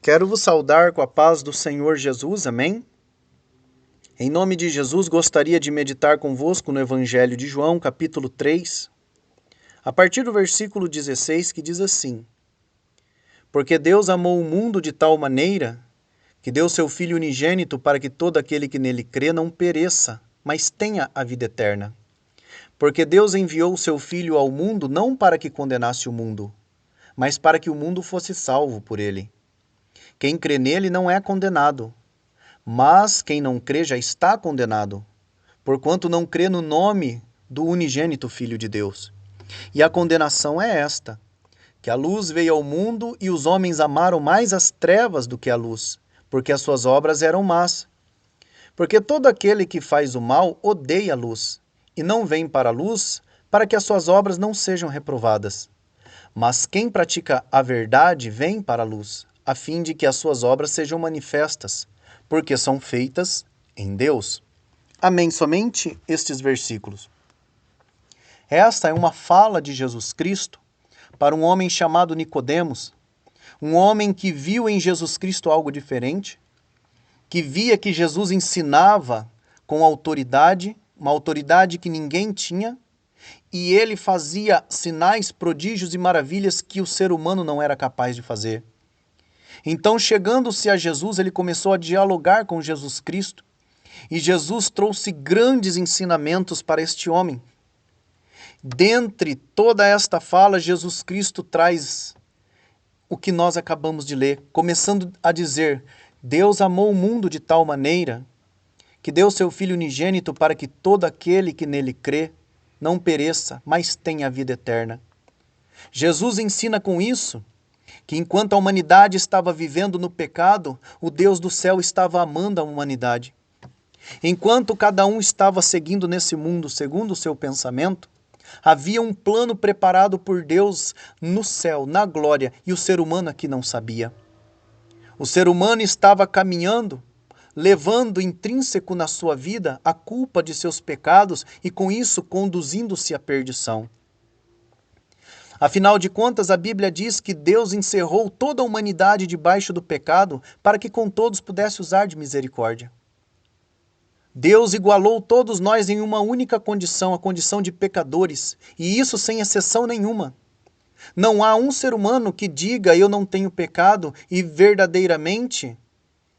Quero vos saudar com a paz do Senhor Jesus, amém? Em nome de Jesus, gostaria de meditar convosco no Evangelho de João, capítulo 3, a partir do versículo 16, que diz assim: Porque Deus amou o mundo de tal maneira que deu seu Filho unigênito para que todo aquele que nele crê não pereça, mas tenha a vida eterna. Porque Deus enviou o seu Filho ao mundo não para que condenasse o mundo, mas para que o mundo fosse salvo por ele. Quem crê nele não é condenado, mas quem não crê já está condenado, porquanto não crê no nome do unigênito Filho de Deus. E a condenação é esta, que a luz veio ao mundo e os homens amaram mais as trevas do que a luz, porque as suas obras eram más. Porque todo aquele que faz o mal odeia a luz, e não vem para a luz, para que as suas obras não sejam reprovadas. Mas quem pratica a verdade vem para a luz, a fim de que as suas obras sejam manifestas, porque são feitas em Deus. Amém. Somente estes versículos. Esta é uma fala de Jesus Cristo para um homem chamado Nicodemos, um homem que viu em Jesus Cristo algo diferente, que via que Jesus ensinava com autoridade, uma autoridade que ninguém tinha, e ele fazia sinais, prodígios e maravilhas que o ser humano não era capaz de fazer. Então, chegando-se a Jesus, ele começou a dialogar com Jesus Cristo, e Jesus trouxe grandes ensinamentos para este homem. Dentre toda esta fala, Jesus Cristo traz o que nós acabamos de ler, começando a dizer: Deus amou o mundo de tal maneira que deu seu Filho unigênito para que todo aquele que nele crê não pereça, mas tenha a vida eterna. Jesus ensina com isso que enquanto a humanidade estava vivendo no pecado, o Deus do céu estava amando a humanidade. Enquanto cada um estava seguindo nesse mundo segundo o seu pensamento, havia um plano preparado por Deus no céu, na glória, e o ser humano aqui não sabia. O ser humano estava caminhando, levando intrínseco na sua vida a culpa de seus pecados e com isso conduzindo-se à perdição. Afinal de contas, a Bíblia diz que Deus encerrou toda a humanidade debaixo do pecado para que com todos pudesse usar de misericórdia. Deus igualou todos nós em uma única condição, a condição de pecadores, e isso sem exceção nenhuma. Não há um ser humano que diga eu não tenho pecado e verdadeiramente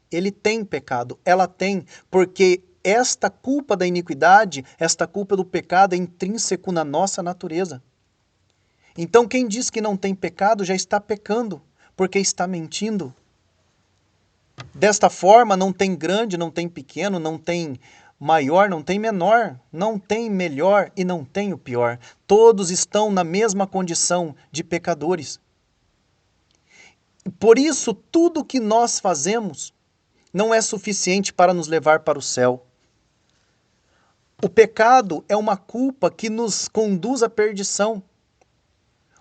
ele tem pecado, ela tem, porque esta culpa da iniquidade, esta culpa do pecado é intrínseco na nossa natureza. Então quem diz que não tem pecado já está pecando, porque está mentindo. Desta forma não tem grande, não tem pequeno, não tem maior, não tem menor, não tem melhor e não tem o pior. Todos estão na mesma condição de pecadores. Por isso, tudo que nós fazemos não é suficiente para nos levar para o céu. O pecado é uma culpa que nos conduz à perdição.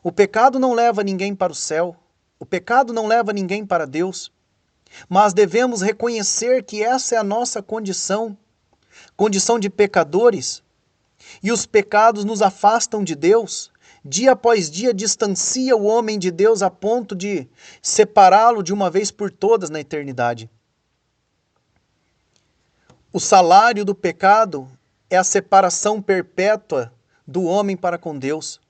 O pecado não leva ninguém para o céu. O pecado não leva ninguém para Deus. Mas devemos reconhecer que essa é a nossa condição de pecadores. E os pecados nos afastam de Deus. Dia após dia distancia o homem de Deus a ponto de separá-lo de uma vez por todas na eternidade. O salário do pecado é a separação perpétua do homem para com Deus.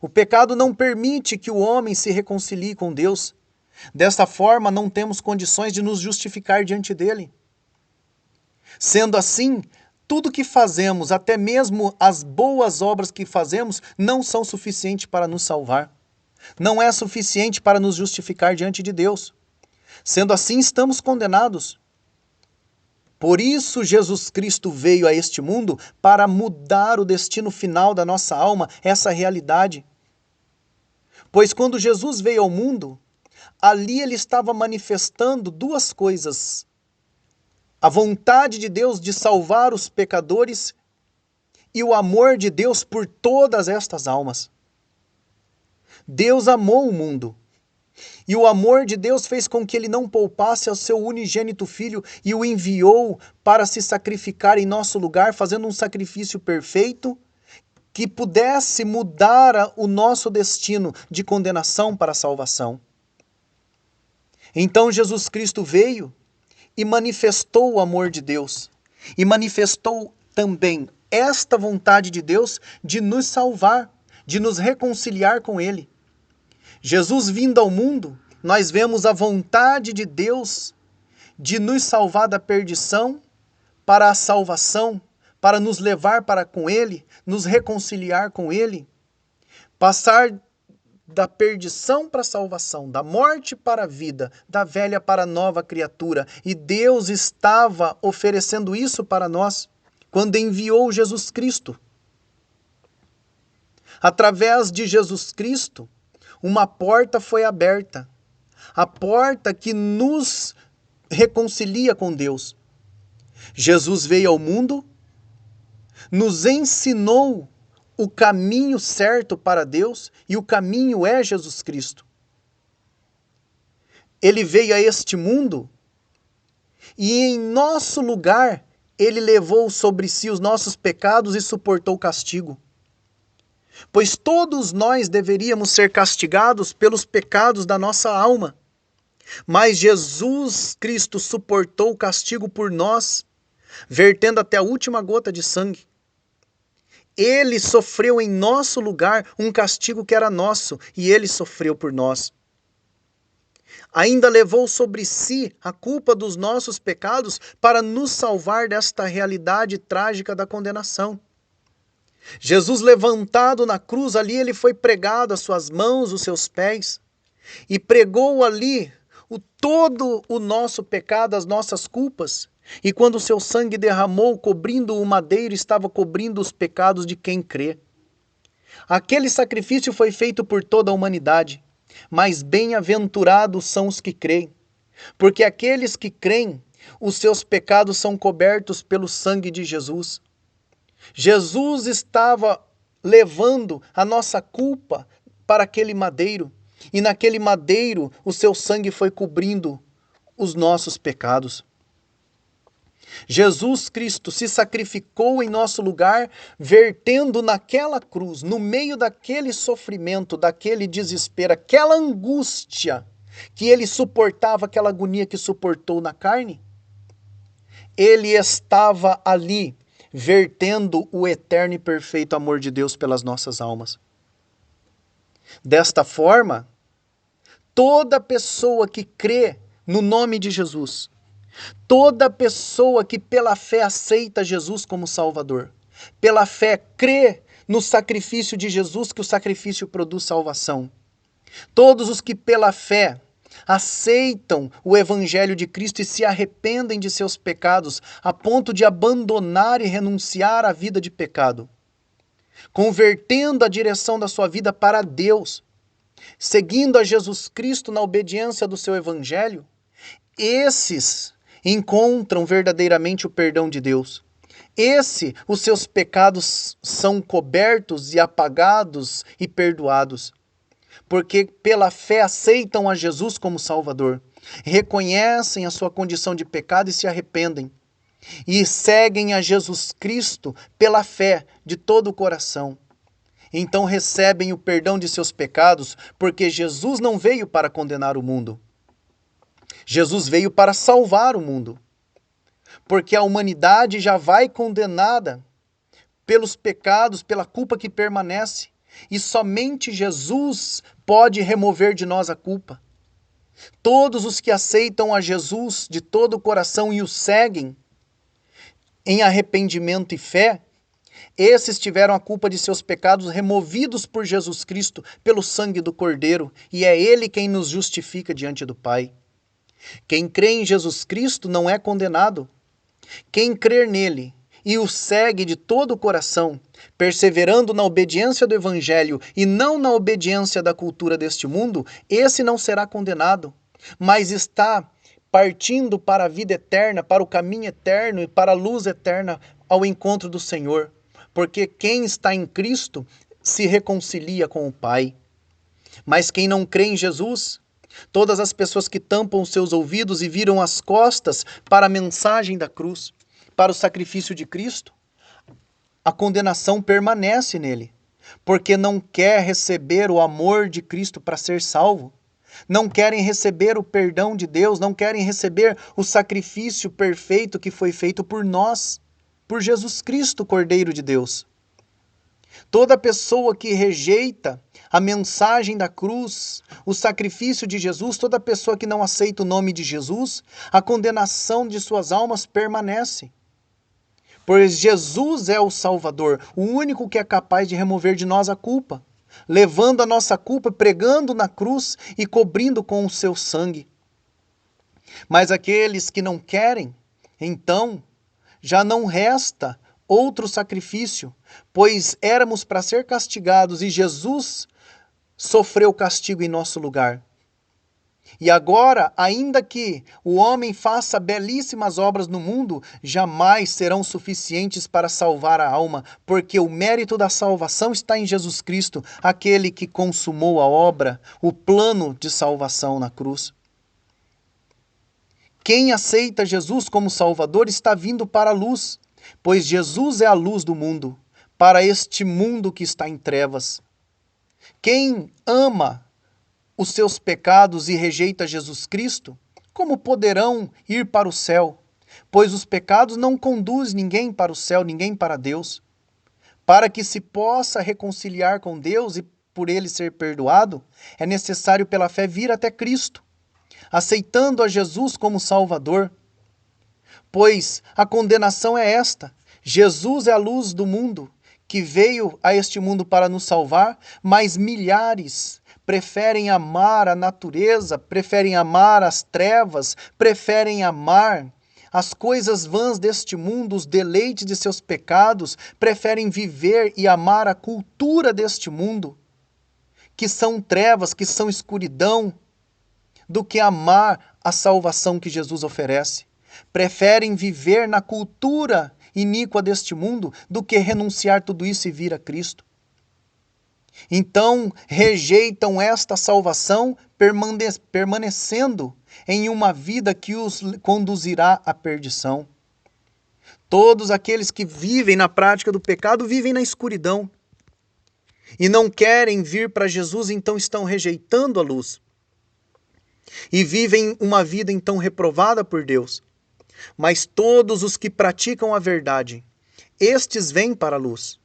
O pecado não permite que o homem se reconcilie com Deus. Desta forma, não temos condições de nos justificar diante dele. Sendo assim, tudo que fazemos, até mesmo as boas obras que fazemos, não são suficientes para nos salvar. Não é suficiente para nos justificar diante de Deus. Sendo assim, estamos condenados. Por isso, Jesus Cristo veio a este mundo para mudar o destino final da nossa alma, essa realidade. Pois quando Jesus veio ao mundo, ali ele estava manifestando duas coisas: a vontade de Deus de salvar os pecadores e o amor de Deus por todas estas almas. Deus amou o mundo. E o amor de Deus fez com que ele não poupasse ao seu unigênito filho e o enviou para se sacrificar em nosso lugar, fazendo um sacrifício perfeito que pudesse mudar o nosso destino de condenação para a salvação. Então Jesus Cristo veio e manifestou o amor de Deus. E manifestou também esta vontade de Deus de nos salvar, de nos reconciliar com Ele. Jesus vindo ao mundo, nós vemos a vontade de Deus de nos salvar da perdição para a salvação, para nos levar para com Ele, nos reconciliar com Ele, passar da perdição para a salvação, da morte para a vida, da velha para a nova criatura. E Deus estava oferecendo isso para nós quando enviou Jesus Cristo. Através de Jesus Cristo, uma porta foi aberta. A porta que nos reconcilia com Deus. Jesus veio ao mundo, nos ensinou o caminho certo para Deus, e o caminho é Jesus Cristo. Ele veio a este mundo e em nosso lugar ele levou sobre si os nossos pecados e suportou o castigo. Pois todos nós deveríamos ser castigados pelos pecados da nossa alma. Mas Jesus Cristo suportou o castigo por nós, vertendo até a última gota de sangue. Ele sofreu em nosso lugar um castigo que era nosso, e ele sofreu por nós. Ainda levou sobre si a culpa dos nossos pecados para nos salvar desta realidade trágica da condenação. Jesus levantado na cruz, ali ele foi pregado, as suas mãos, os seus pés, e pregou ali todo o nosso pecado, as nossas culpas. E quando o seu sangue derramou, cobrindo o madeiro, estava cobrindo os pecados de quem crê. Aquele sacrifício foi feito por toda a humanidade, mas bem-aventurados são os que creem, porque aqueles que creem, os seus pecados são cobertos pelo sangue de Jesus. Jesus estava levando a nossa culpa para aquele madeiro, e naquele madeiro o seu sangue foi cobrindo os nossos pecados. Jesus Cristo se sacrificou em nosso lugar, vertendo naquela cruz, no meio daquele sofrimento, daquele desespero, aquela angústia que ele suportava, aquela agonia que suportou na carne. Ele estava ali, vertendo o eterno e perfeito amor de Deus pelas nossas almas. Desta forma, toda pessoa que crê no nome de Jesus, toda pessoa que pela fé aceita Jesus como Salvador, pela fé crê no sacrifício de Jesus, que o sacrifício produz salvação. Todos os que pela fé aceitam o Evangelho de Cristo e se arrependem de seus pecados, a ponto de abandonar e renunciar à vida de pecado, convertendo a direção da sua vida para Deus, seguindo a Jesus Cristo na obediência do seu Evangelho, esses encontram verdadeiramente o perdão de Deus. Os seus pecados são cobertos e apagados e perdoados, porque pela fé aceitam a Jesus como Salvador, reconhecem a sua condição de pecado e se arrependem, e seguem a Jesus Cristo pela fé de todo o coração. Então recebem o perdão de seus pecados, porque Jesus não veio para condenar o mundo. Jesus veio para salvar o mundo, porque a humanidade já vai condenada pelos pecados, pela culpa que permanece, e somente Jesus pode remover de nós a culpa. Todos os que aceitam a Jesus de todo o coração e o seguem em arrependimento e fé, esses tiveram a culpa de seus pecados removidos por Jesus Cristo, pelo sangue do Cordeiro, e é Ele quem nos justifica diante do Pai. Quem crê em Jesus Cristo não é condenado. Quem crer nele e o segue de todo o coração, perseverando na obediência do Evangelho e não na obediência da cultura deste mundo, esse não será condenado, mas está partindo para a vida eterna, para o caminho eterno e para a luz eterna ao encontro do Senhor. Porque quem está em Cristo se reconcilia com o Pai. Mas quem não crê em Jesus, todas as pessoas que tampam os seus ouvidos e viram as costas para a mensagem da cruz, para o sacrifício de Cristo, a condenação permanece nele, porque não quer receber o amor de Cristo para ser salvo, não querem receber o perdão de Deus, não querem receber o sacrifício perfeito que foi feito por nós, por Jesus Cristo, Cordeiro de Deus. Toda pessoa que rejeita a mensagem da cruz, o sacrifício de Jesus, toda pessoa que não aceita o nome de Jesus, a condenação de suas almas permanece. Pois Jesus é o Salvador, o único que é capaz de remover de nós a culpa, levando a nossa culpa, pregando na cruz e cobrindo com o seu sangue. Mas aqueles que não querem, então, já não resta outro sacrifício, pois éramos para ser castigados e Jesus sofreu castigo em nosso lugar. E agora, ainda que o homem faça belíssimas obras no mundo, jamais serão suficientes para salvar a alma, porque o mérito da salvação está em Jesus Cristo, aquele que consumou a obra, o plano de salvação na cruz. Quem aceita Jesus como Salvador está vindo para a luz, pois Jesus é a luz do mundo, para este mundo que está em trevas. Quem ama os seus pecados e rejeita Jesus Cristo, como poderão ir para o céu? Pois os pecados não conduzem ninguém para o céu, ninguém para Deus. Para que se possa reconciliar com Deus e por ele ser perdoado, é necessário pela fé vir até Cristo, aceitando a Jesus como Salvador. Pois a condenação é esta: Jesus é a luz do mundo, que veio a este mundo para nos salvar, mas milhares preferem amar a natureza, preferem amar as trevas, preferem amar as coisas vãs deste mundo, os deleites de seus pecados, preferem viver e amar a cultura deste mundo, que são trevas, que são escuridão, do que amar a salvação que Jesus oferece. Preferem viver na cultura iníqua deste mundo do que renunciar tudo isso e vir a Cristo. Então rejeitam esta salvação, permanecendo em uma vida que os conduzirá à perdição. Todos aqueles que vivem na prática do pecado vivem na escuridão e não querem vir para Jesus, então estão rejeitando a luz e vivem uma vida então reprovada por Deus. Mas todos os que praticam a verdade, estes vêm para a luz.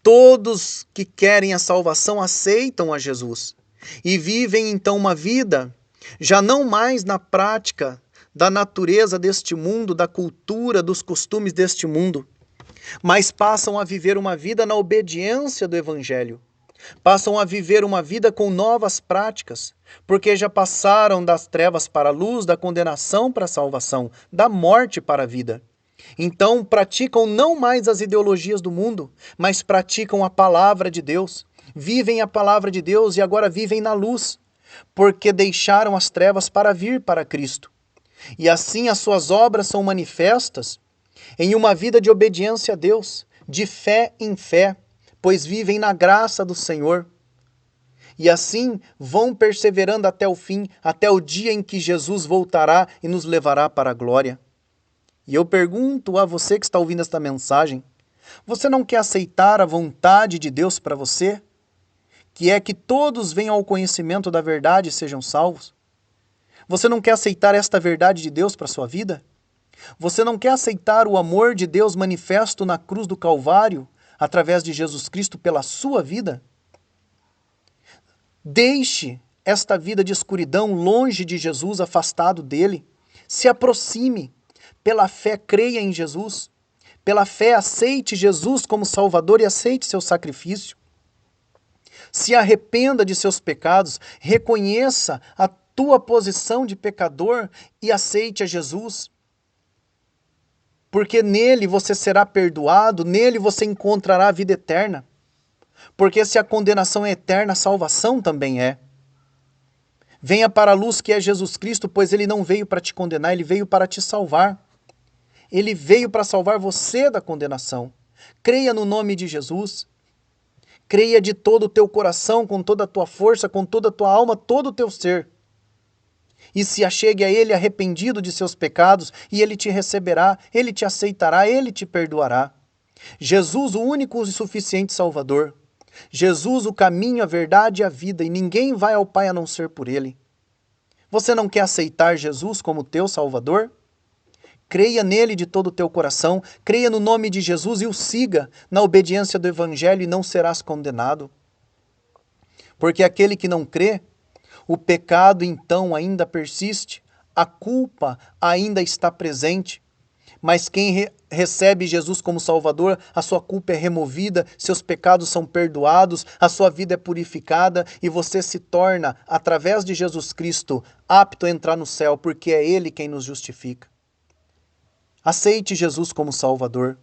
Todos que querem a salvação aceitam a Jesus e vivem então uma vida já não mais na prática da natureza deste mundo, da cultura, dos costumes deste mundo, mas passam a viver uma vida na obediência do Evangelho. Passam a viver uma vida com novas práticas, porque já passaram das trevas para a luz, da condenação para a salvação, da morte para a vida. Então praticam não mais as ideologias do mundo, mas praticam a palavra de Deus. Vivem a palavra de Deus e agora vivem na luz, porque deixaram as trevas para vir para Cristo. E assim as suas obras são manifestas em uma vida de obediência a Deus, de fé em fé, pois vivem na graça do Senhor. E assim vão perseverando até o fim, até o dia em que Jesus voltará e nos levará para a glória. E eu pergunto a você que está ouvindo esta mensagem, você não quer aceitar a vontade de Deus para você? Que é que todos venham ao conhecimento da verdade e sejam salvos? Você não quer aceitar esta verdade de Deus para a sua vida? Você não quer aceitar o amor de Deus manifesto na cruz do Calvário, através de Jesus Cristo pela sua vida? Deixe esta vida de escuridão longe de Jesus, afastado dele. Se aproxime. Pela fé, creia em Jesus. Pela fé, aceite Jesus como Salvador e aceite seu sacrifício. Se arrependa de seus pecados, reconheça a tua posição de pecador e aceite a Jesus. Porque nele você será perdoado, nele você encontrará a vida eterna. Porque se a condenação é eterna, a salvação também é. Venha para a luz que é Jesus Cristo, pois ele não veio para te condenar, ele veio para te salvar. Ele veio para salvar você da condenação. Creia no nome de Jesus. Creia de todo o teu coração, com toda a tua força, com toda a tua alma, todo o teu ser. E se achegue a ele arrependido de seus pecados, e ele te receberá, ele te aceitará, ele te perdoará. Jesus, o único e suficiente Salvador. Jesus, o caminho, a verdade e a vida, e ninguém vai ao Pai a não ser por ele. Você não quer aceitar Jesus como teu Salvador? Creia nele de todo o teu coração, creia no nome de Jesus e o siga na obediência do Evangelho e não serás condenado. Porque aquele que não crê, o pecado então ainda persiste, a culpa ainda está presente. Mas quem recebe Jesus como Salvador, a sua culpa é removida, seus pecados são perdoados, a sua vida é purificada e você se torna, através de Jesus Cristo, apto a entrar no céu, porque é Ele quem nos justifica. Aceite Jesus como Salvador.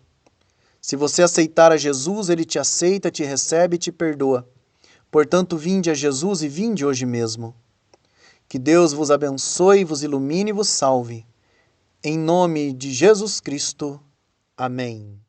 Se você aceitar a Jesus, Ele te aceita, te recebe e te perdoa. Portanto, vinde a Jesus e vinde hoje mesmo. Que Deus vos abençoe, vos ilumine e vos salve. Em nome de Jesus Cristo. Amém.